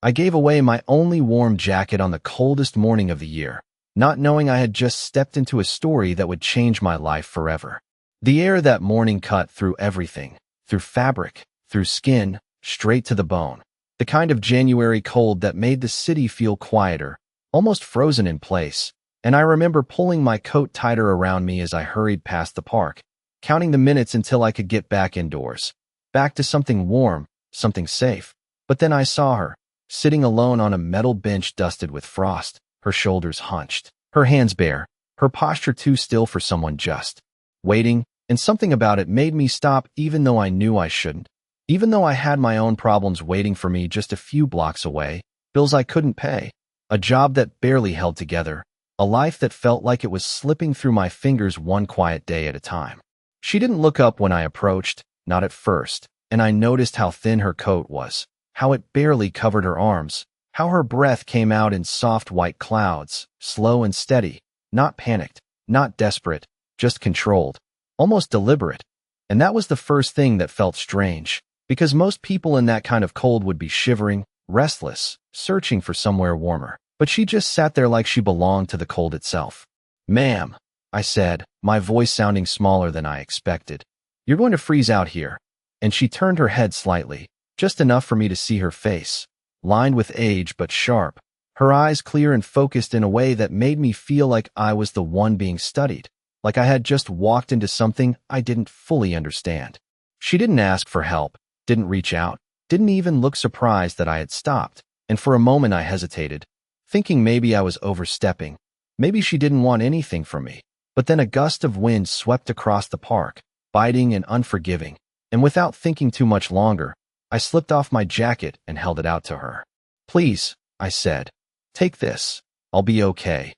I gave away my only warm jacket on the coldest morning of the year, not knowing I had just stepped into a story that would change my life forever. The air that morning cut through everything, through fabric, through skin, straight to the bone. The kind of January cold that made the city feel quieter, almost frozen in place. And I remember pulling my coat tighter around me as I hurried past the park, counting the minutes until I could get back indoors, back to something warm, something safe. But then I saw her, sitting alone on a metal bench dusted with frost, her shoulders hunched, her hands bare, her posture too still for someone just waiting, and something about it made me stop even though I knew I shouldn't. Even though I had my own problems waiting for me just a few blocks away, bills I couldn't pay, a job that barely held together, a life that felt like it was slipping through my fingers one quiet day at a time. She didn't look up when I approached, not at first, and I noticed how thin her coat was, how it barely covered her arms, how her breath came out in soft white clouds, slow and steady, not panicked, not desperate, just controlled, almost deliberate. And that was the first thing that felt strange, because most people in that kind of cold would be shivering, restless, searching for somewhere warmer. But she just sat there like she belonged to the cold itself. "Ma'am," I said, my voice sounding smaller than I expected. "You're going to freeze out here." And she turned her head slightly, just enough for me to see her face, lined with age but sharp, her eyes clear and focused in a way that made me feel like I was the one being studied, like I had just walked into something I didn't fully understand. She didn't ask for help, didn't reach out, didn't even look surprised that I had stopped, and for a moment I hesitated, thinking maybe I was overstepping, maybe she didn't want anything from me. But then a gust of wind swept across the park, biting and unforgiving, and without thinking too much longer, I slipped off my jacket and held it out to her. "Please," I said, "take this. I'll be okay."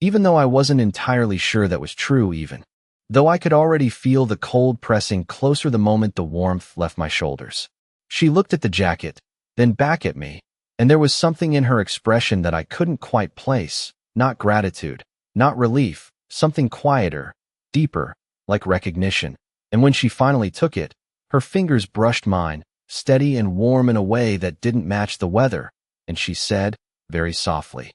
Even though I wasn't entirely sure that was true even, though I could already feel the cold pressing closer the moment the warmth left my shoulders. She looked at the jacket, then back at me, and there was something in her expression that I couldn't quite place, not gratitude, not relief, something quieter, deeper, like recognition. And when she finally took it, her fingers brushed mine, steady and warm in a way that didn't match the weather, and she said, very softly,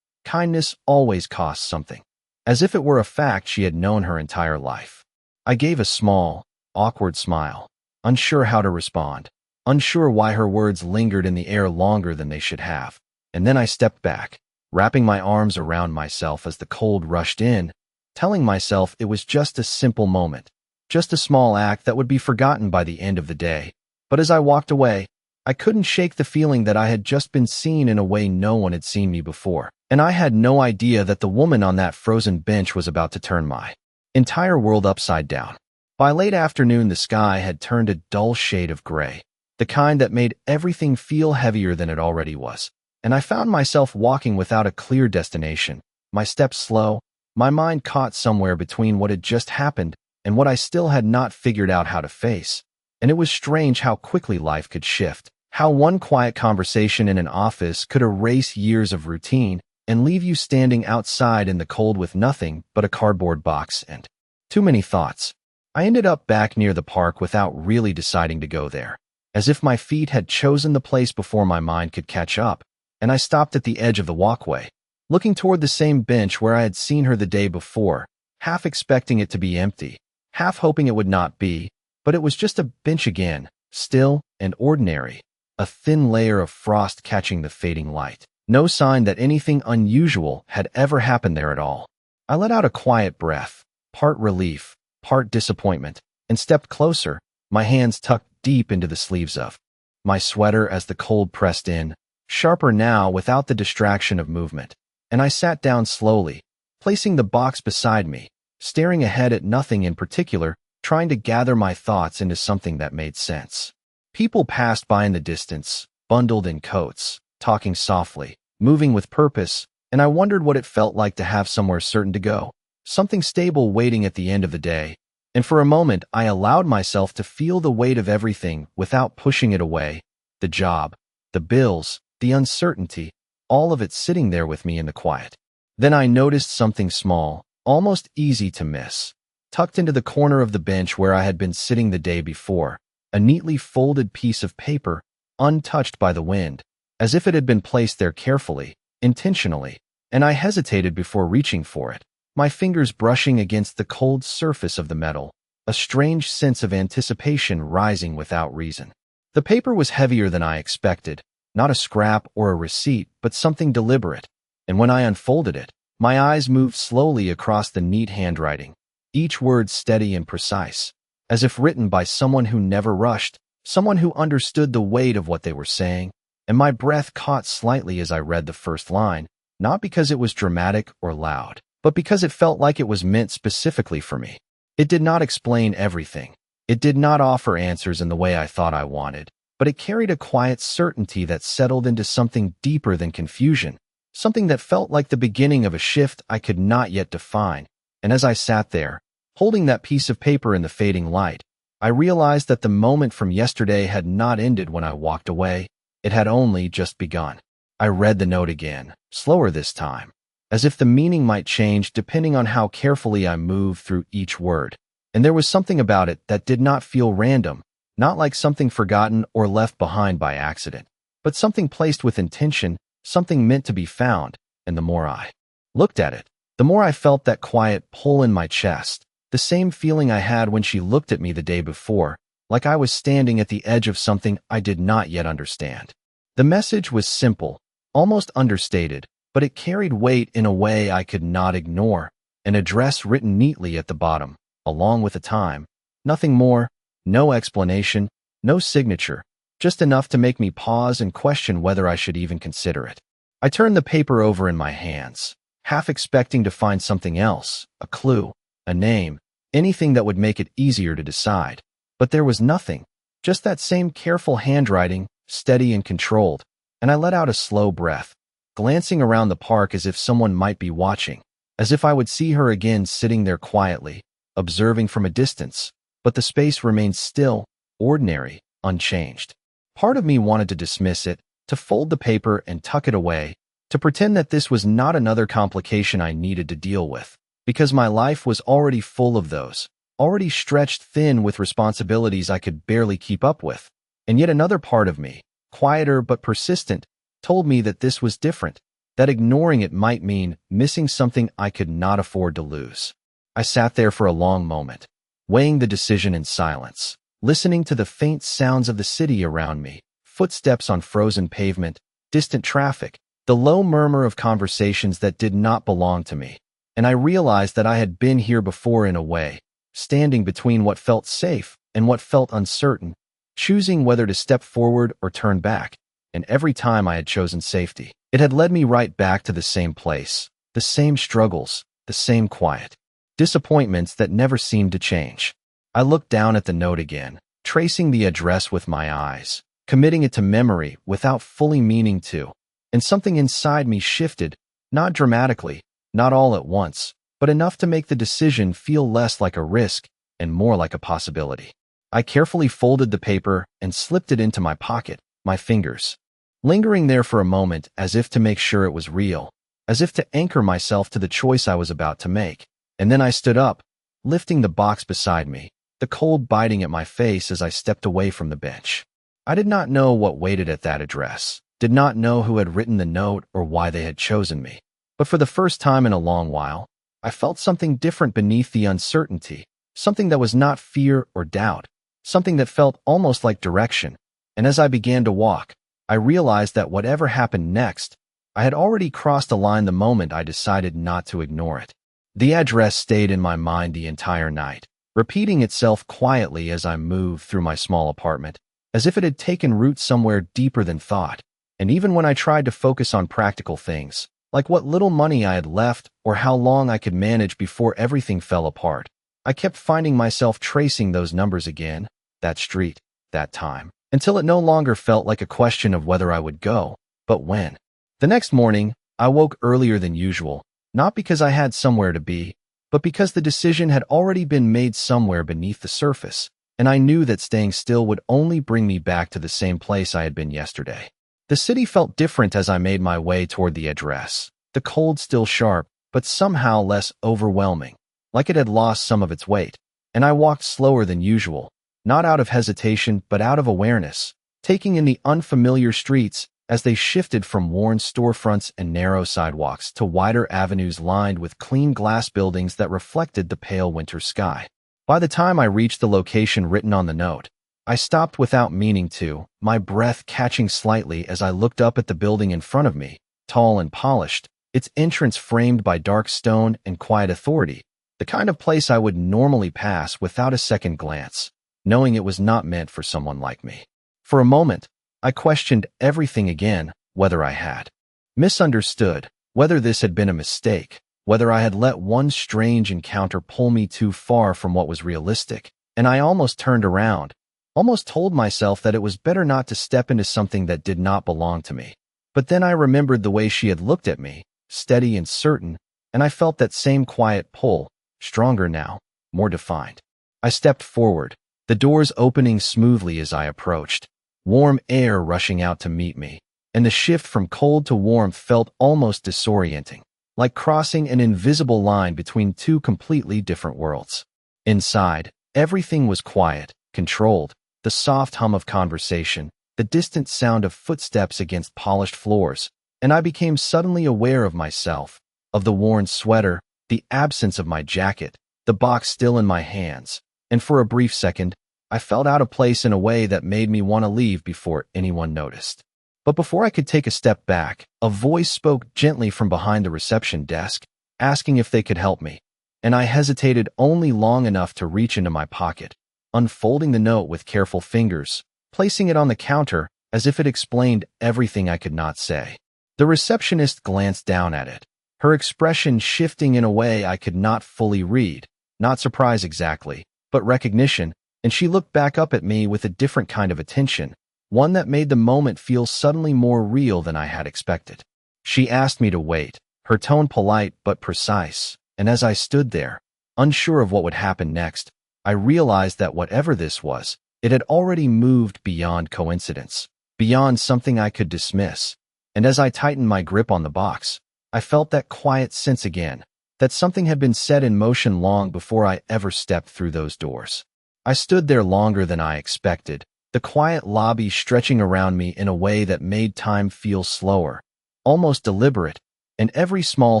"Kindness always costs something," as if it were a fact she had known her entire life. I gave a small, awkward smile, unsure how to respond, unsure why her words lingered in the air longer than they should have. And then I stepped back, wrapping my arms around myself as the cold rushed in, telling myself it was just a simple moment, just a small act that would be forgotten by the end of the day. But as I walked away, I couldn't shake the feeling that I had just been seen in a way no one had seen me before, and I had no idea that the woman on that frozen bench was about to turn my entire world upside down. By late afternoon, the sky had turned a dull shade of gray, the kind that made everything feel heavier than it already was, and I found myself walking without a clear destination, my steps slow, my mind caught somewhere between what had just happened and what I still had not figured out how to face. And it was strange how quickly life could shift, how one quiet conversation in an office could erase years of routine and leave you standing outside in the cold with nothing but a cardboard box and too many thoughts. I ended up back near the park without really deciding to go there, as if my feet had chosen the place before my mind could catch up, and I stopped at the edge of the walkway, looking toward the same bench where I had seen her the day before, half expecting it to be empty, half hoping it would not be, but it was just a bench again, still and ordinary, a thin layer of frost catching the fading light. No sign that anything unusual had ever happened there at all. I let out a quiet breath, part relief, part disappointment, and stepped closer, my hands tucked deep into the sleeves of my sweater as the cold pressed in, sharper now without the distraction of movement. And I sat down slowly, placing the box beside me, staring ahead at nothing in particular, trying to gather my thoughts into something that made sense. People passed by in the distance, bundled in coats, talking softly, moving with purpose, and I wondered what it felt like to have somewhere certain to go, something stable waiting at the end of the day. And for a moment, I allowed myself to feel the weight of everything without pushing it away, the job, the bills, the uncertainty, all of it sitting there with me in the quiet. Then I noticed something small, almost easy to miss, tucked into the corner of the bench where I had been sitting the day before, a neatly folded piece of paper, untouched by the wind, as if it had been placed there carefully, intentionally, and I hesitated before reaching for it, my fingers brushing against the cold surface of the metal, a strange sense of anticipation rising without reason. The paper was heavier than I expected, not a scrap or a receipt, but something deliberate, and when I unfolded it, my eyes moved slowly across the neat handwriting, each word steady and precise, as if written by someone who never rushed, someone who understood the weight of what they were saying, and my breath caught slightly as I read the first line, not because it was dramatic or loud, but because it felt like it was meant specifically for me. It did not explain everything. It did not offer answers in the way I thought I wanted, but it carried a quiet certainty that settled into something deeper than confusion, something that felt like the beginning of a shift I could not yet define. And as I sat there, holding that piece of paper in the fading light, I realized that the moment from yesterday had not ended when I walked away. It had only just begun. I read the note again, slower this time, as if the meaning might change depending on how carefully I moved through each word. And there was something about it that did not feel random, not like something forgotten or left behind by accident, but something placed with intention, something meant to be found. And the more I looked at it, the more I felt that quiet pull in my chest, the same feeling I had when she looked at me the day before, like I was standing at the edge of something I did not yet understand. The message was simple, almost understated, but it carried weight in a way I could not ignore, an address written neatly at the bottom, along with a time. Nothing more, no explanation, no signature, just enough to make me pause and question whether I should even consider it. I turned the paper over in my hands, half expecting to find something else, a clue, a name, anything that would make it easier to decide. But there was nothing, just that same careful handwriting, steady and controlled, and I let out a slow breath, glancing around the park as if someone might be watching, as if I would see her again sitting there quietly, observing from a distance, but the space remained still, ordinary, unchanged. Part of me wanted to dismiss it, to fold the paper and tuck it away, to pretend that this was not another complication I needed to deal with, because my life was already full of those, already stretched thin with responsibilities I could barely keep up with. And yet another part of me, quieter but persistent, told me that this was different, that ignoring it might mean missing something I could not afford to lose. I sat there for a long moment, weighing the decision in silence, listening to the faint sounds of the city around me, footsteps on frozen pavement, distant traffic, the low murmur of conversations that did not belong to me. And I realized that I had been here before in a way, standing between what felt safe and what felt uncertain, choosing whether to step forward or turn back. And every time I had chosen safety, it had led me right back to the same place, the same struggles, the same quiet, disappointments that never seemed to change. I looked down at the note again, tracing the address with my eyes, committing it to memory without fully meaning to. And something inside me shifted, not dramatically, not all at once, but enough to make the decision feel less like a risk and more like a possibility. I carefully folded the paper and slipped it into my pocket, my fingers, lingering there for a moment as if to make sure it was real, as if to anchor myself to the choice I was about to make. And then I stood up, lifting the box beside me, the cold biting at my face as I stepped away from the bench. I did not know what waited at that address, did not know who had written the note or why they had chosen me. But for the first time in a long while, I felt something different beneath the uncertainty, something that was not fear or doubt, something that felt almost like direction. And as I began to walk, I realized that whatever happened next, I had already crossed a line the moment I decided not to ignore it. The address stayed in my mind the entire night, repeating itself quietly as I moved through my small apartment, as if it had taken root somewhere deeper than thought. And even when I tried to focus on practical things, like what little money I had left or how long I could manage before everything fell apart, I kept finding myself tracing those numbers again, that street, that time, until it no longer felt like a question of whether I would go, but when. The next morning, I woke earlier than usual, not because I had somewhere to be, but because the decision had already been made somewhere beneath the surface, and I knew that staying still would only bring me back to the same place I had been yesterday. The city felt different as I made my way toward the address, the cold still sharp, but somehow less overwhelming, like it had lost some of its weight. And I walked slower than usual, not out of hesitation but out of awareness, taking in the unfamiliar streets as they shifted from worn storefronts and narrow sidewalks to wider avenues lined with clean glass buildings that reflected the pale winter sky. By the time I reached the location written on the note, I stopped without meaning to, my breath catching slightly as I looked up at the building in front of me, tall and polished, its entrance framed by dark stone and quiet authority, the kind of place I would normally pass without a second glance, knowing it was not meant for someone like me. For a moment, I questioned everything again, whether I had misunderstood, whether this had been a mistake, whether I had let one strange encounter pull me too far from what was realistic, and I almost turned around, almost told myself that it was better not to step into something that did not belong to me. But then I remembered the way she had looked at me, steady and certain, and I felt that same quiet pull, stronger now, more defined. I stepped forward, the doors opening smoothly as I approached, warm air rushing out to meet me, and the shift from cold to warmth felt almost disorienting, like crossing an invisible line between two completely different worlds. Inside, everything was quiet, controlled, the soft hum of conversation, the distant sound of footsteps against polished floors, and I became suddenly aware of myself, of the worn sweater, the absence of my jacket, the box still in my hands, and for a brief second, I felt out of place in a way that made me want to leave before anyone noticed. But before I could take a step back, a voice spoke gently from behind the reception desk, asking if they could help me, and I hesitated only long enough to reach into my pocket, unfolding the note with careful fingers, placing it on the counter as if it explained everything I could not say. The receptionist glanced down at it, her expression shifting in a way I could not fully read, not surprise exactly, but recognition, and she looked back up at me with a different kind of attention, one that made the moment feel suddenly more real than I had expected. She asked me to wait, her tone polite but precise, and as I stood there, unsure of what would happen next, I realized that whatever this was, it had already moved beyond coincidence, beyond something I could dismiss, and as I tightened my grip on the box, I felt that quiet sense again, that something had been set in motion long before I ever stepped through those doors. I stood there longer than I expected, the quiet lobby stretching around me in a way that made time feel slower, almost deliberate, and every small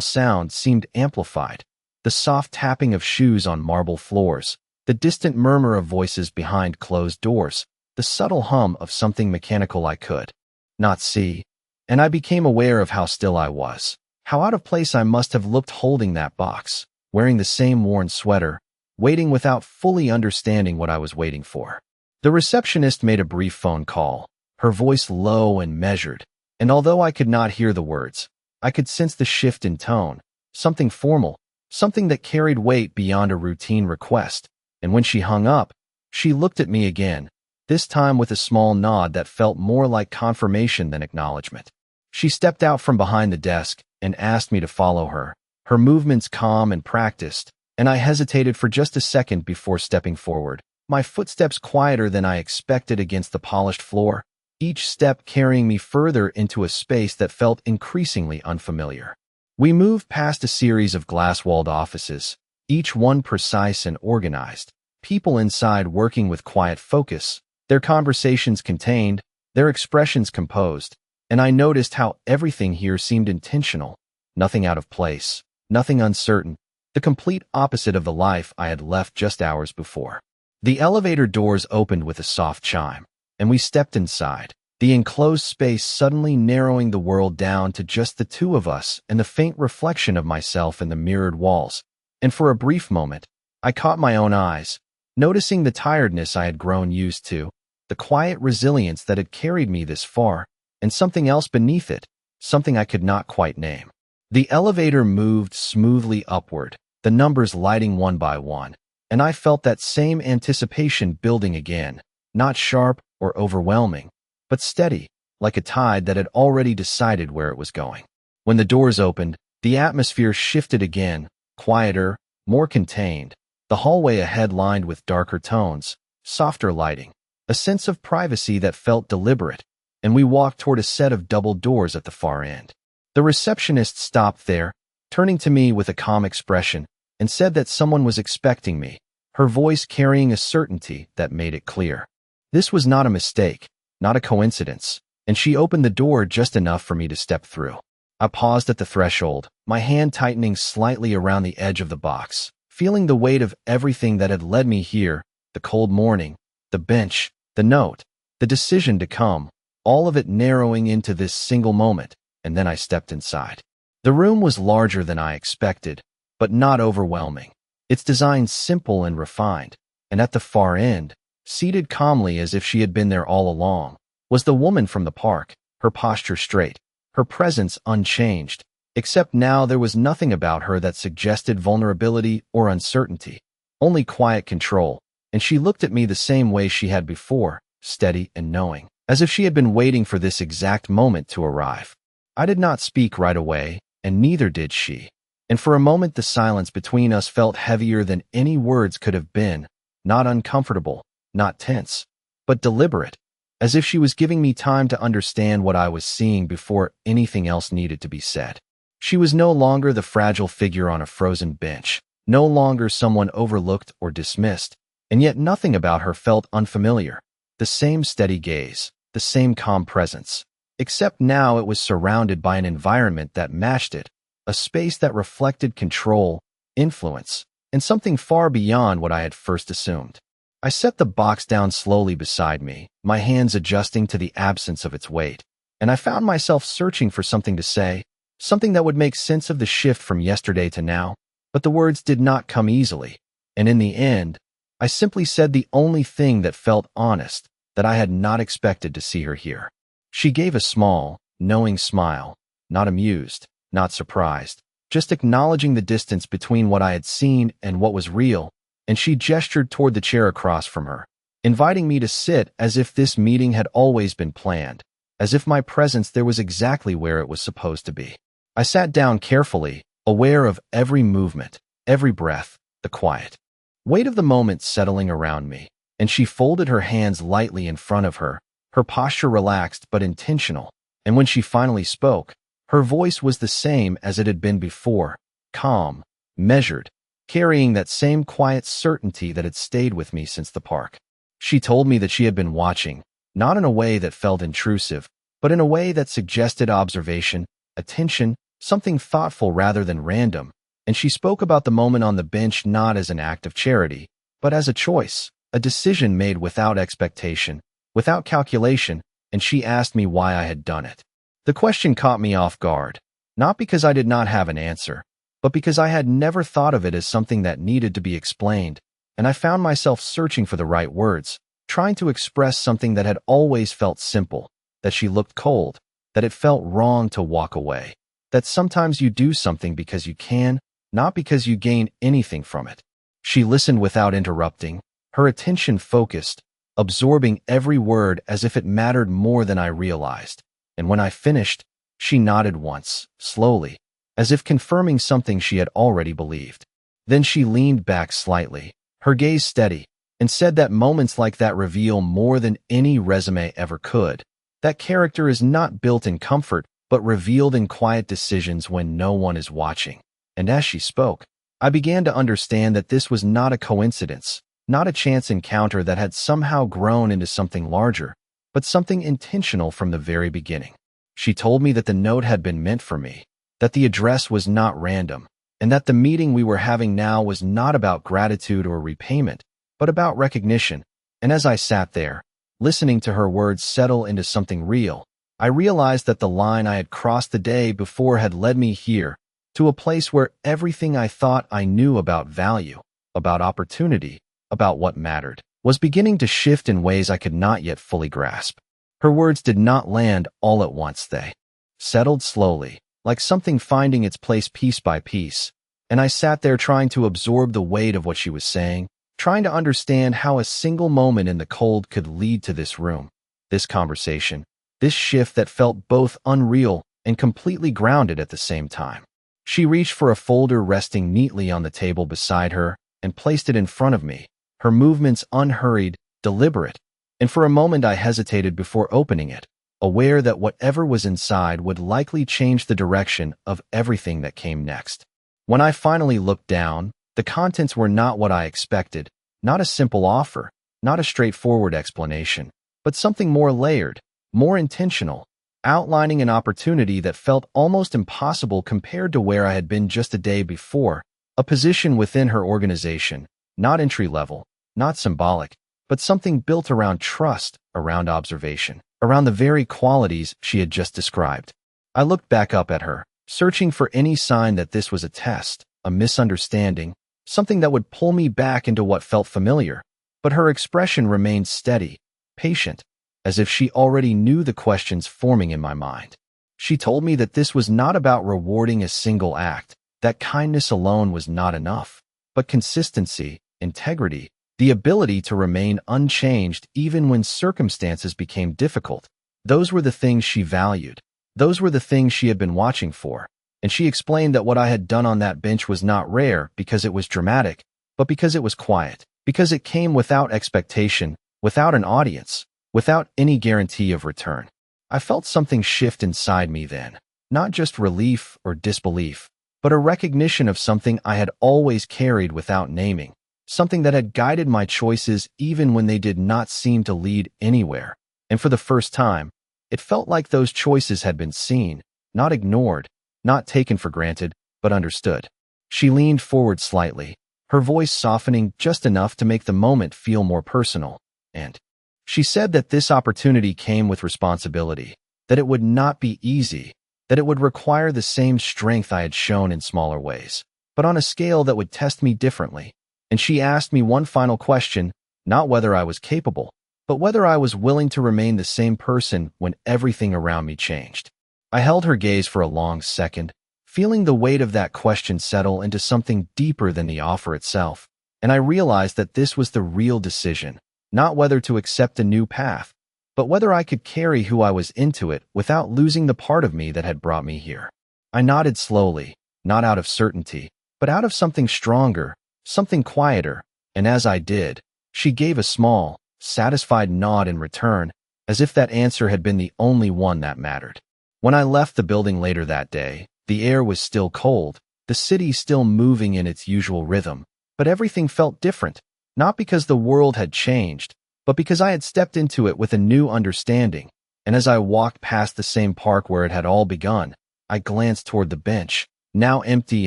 sound seemed amplified, the soft tapping of shoes on marble floors, the distant murmur of voices behind closed doors, the subtle hum of something mechanical I could not see, and I became aware of how still I was, how out of place I must have looked holding that box, wearing the same worn sweater, waiting without fully understanding what I was waiting for. The receptionist made a brief phone call, her voice low and measured, and although I could not hear the words, I could sense the shift in tone, something formal, something that carried weight beyond a routine request, and when she hung up, she looked at me again, this time with a small nod that felt more like confirmation than acknowledgement. She stepped out from behind the desk and asked me to follow her, her movements calm and practiced, and I hesitated for just a second before stepping forward, my footsteps quieter than I expected against the polished floor, each step carrying me further into a space that felt increasingly unfamiliar. We moved past a series of glass-walled offices, each one precise and organized, people inside working with quiet focus, their conversations contained, their expressions composed, and I noticed how everything here seemed intentional, nothing out of place, nothing uncertain, the complete opposite of the life I had left just hours before. The elevator doors opened with a soft chime, and we stepped inside, the enclosed space suddenly narrowing the world down to just the two of us and the faint reflection of myself in the mirrored walls. And for a brief moment, I caught my own eyes, noticing the tiredness I had grown used to, the quiet resilience that had carried me this far, and something else beneath it, something I could not quite name. The elevator moved smoothly upward, the numbers lighting one by one, and I felt that same anticipation building again, not sharp or overwhelming, but steady, like a tide that had already decided where it was going. When the doors opened, the atmosphere shifted again, quieter, more contained, the hallway ahead lined with darker tones, softer lighting, a sense of privacy that felt deliberate, and we walked toward a set of double doors at the far end. The receptionist stopped there, turning to me with a calm expression, and said that someone was expecting me, her voice carrying a certainty that made it clear. This was not a mistake, not a coincidence. and she opened the door just enough for me to step through. I paused at the threshold, my hand tightening slightly around the edge of the box, feeling the weight of everything that had led me here, the cold morning, the bench, the note, the decision to come, all of it narrowing into this single moment, and then I stepped inside. The room was larger than I expected, but not overwhelming. Its design simple and refined, and at the far end, seated calmly as if she had been there all along, was the woman from the park, her posture straight, her presence unchanged, except now there was nothing about her that suggested vulnerability or uncertainty, only quiet control, and she looked at me the same way she had before, steady and knowing, as if she had been waiting for this exact moment to arrive. I did not speak right away, and neither did she, and for a moment the silence between us felt heavier than any words could have been, not uncomfortable, not tense, but deliberate, as if she was giving me time to understand what I was seeing before anything else needed to be said. She was no longer the fragile figure on a frozen bench, no longer someone overlooked or dismissed, and yet nothing about her felt unfamiliar. The same steady gaze, the same calm presence, except now it was surrounded by an environment that matched it, a space that reflected control, influence, and something far beyond what I had first assumed. I set the box down slowly beside me, my hands adjusting to the absence of its weight, and I found myself searching for something to say, something that would make sense of the shift from yesterday to now, but the words did not come easily, and in the end, I simply said the only thing that felt honest, that I had not expected to see her here. She gave a small, knowing smile, not amused, not surprised, just acknowledging the distance between what I had seen and what was real, and she gestured toward the chair across from her, inviting me to sit as if this meeting had always been planned, as if my presence there was exactly where it was supposed to be. I sat down carefully, aware of every movement, every breath, the quiet weight of the moment settling around me, and she folded her hands lightly in front of her, her posture relaxed but intentional, and when she finally spoke, her voice was the same as it had been before, calm, measured, carrying that same quiet certainty that had stayed with me since the park. She told me that she had been watching, not in a way that felt intrusive, but in a way that suggested observation, attention, something thoughtful rather than random, and she spoke about the moment on the bench not as an act of charity, but as a choice, a decision made without expectation, without calculation, and she asked me why I had done it. The question caught me off guard, not because I did not have an answer, but because I had never thought of it as something that needed to be explained, and I found myself searching for the right words, trying to express something that had always felt simple, that she looked cold, that it felt wrong to walk away, that sometimes you do something because you can, not because you gain anything from it. She listened without interrupting, her attention focused, absorbing every word as if it mattered more than I realized, and when I finished, she nodded once, slowly, as if confirming something she had already believed. Then she leaned back slightly, her gaze steady, and said that moments like that reveal more than any resume ever could. That character is not built in comfort, but revealed in quiet decisions when no one is watching. And as she spoke, I began to understand that this was not a coincidence, not a chance encounter that had somehow grown into something larger, but something intentional from the very beginning. She told me that the note had been meant for me, that the address was not random, and that the meeting we were having now was not about gratitude or repayment, but about recognition. And as I sat there, listening to her words settle into something real, I realized that the line I had crossed the day before had led me here, to a place where everything I thought I knew about value, about opportunity, about what mattered, was beginning to shift in ways I could not yet fully grasp. Her words did not land all at once. They settled slowly, like something finding its place piece by piece, and I sat there trying to absorb the weight of what she was saying, trying to understand how a single moment in the cold could lead to this room, this conversation, this shift that felt both unreal and completely grounded at the same time. She reached for a folder resting neatly on the table beside her and placed it in front of me, her movements unhurried, deliberate, and for a moment I hesitated before opening it, aware that whatever was inside would likely change the direction of everything that came next. When I finally looked down, the contents were not what I expected, not a simple offer, not a straightforward explanation, but something more layered, more intentional, outlining an opportunity that felt almost impossible compared to where I had been just a day before, a position within her organization, not entry level, not symbolic, but something built around trust, around observation, around the very qualities she had just described. I looked back up at her, searching for any sign that this was a test, a misunderstanding, something that would pull me back into what felt familiar. But her expression remained steady, patient, as if she already knew the questions forming in my mind. She told me that this was not about rewarding a single act, that kindness alone was not enough, but consistency, integrity, the ability to remain unchanged even when circumstances became difficult. Those were the things she valued. Those were the things she had been watching for. And she explained that what I had done on that bench was not rare because it was dramatic, but because it was quiet, because it came without expectation, without an audience, without any guarantee of return. I felt something shift inside me then, not just relief or disbelief, but a recognition of something I had always carried without naming, something that had guided my choices even when they did not seem to lead anywhere. And for the first time, it felt like those choices had been seen, not ignored, not taken for granted, but understood. She leaned forward slightly, her voice softening just enough to make the moment feel more personal, and she said that this opportunity came with responsibility, that it would not be easy, that it would require the same strength I had shown in smaller ways, but on a scale that would test me differently. And she asked me one final question, not whether I was capable, but whether I was willing to remain the same person when everything around me changed. I held her gaze for a long second, feeling the weight of that question settle into something deeper than the offer itself, and I realized that this was the real decision, not whether to accept a new path, but whether I could carry who I was into it without losing the part of me that had brought me here. I nodded slowly, not out of certainty, but out of something stronger, something quieter, and as I did, she gave a small, satisfied nod in return, as if that answer had been the only one that mattered. When I left the building later that day, the air was still cold, the city still moving in its usual rhythm, but everything felt different, not because the world had changed, but because I had stepped into it with a new understanding. And as I walked past the same park where it had all begun, I glanced toward the bench, now empty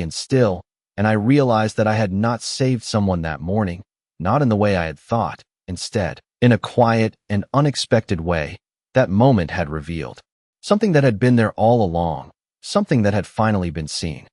and still, and I realized that I had not saved someone that morning, not in the way I had thought. Instead, in a quiet and unexpected way, that moment had revealed something that had been there all along, something that had finally been seen.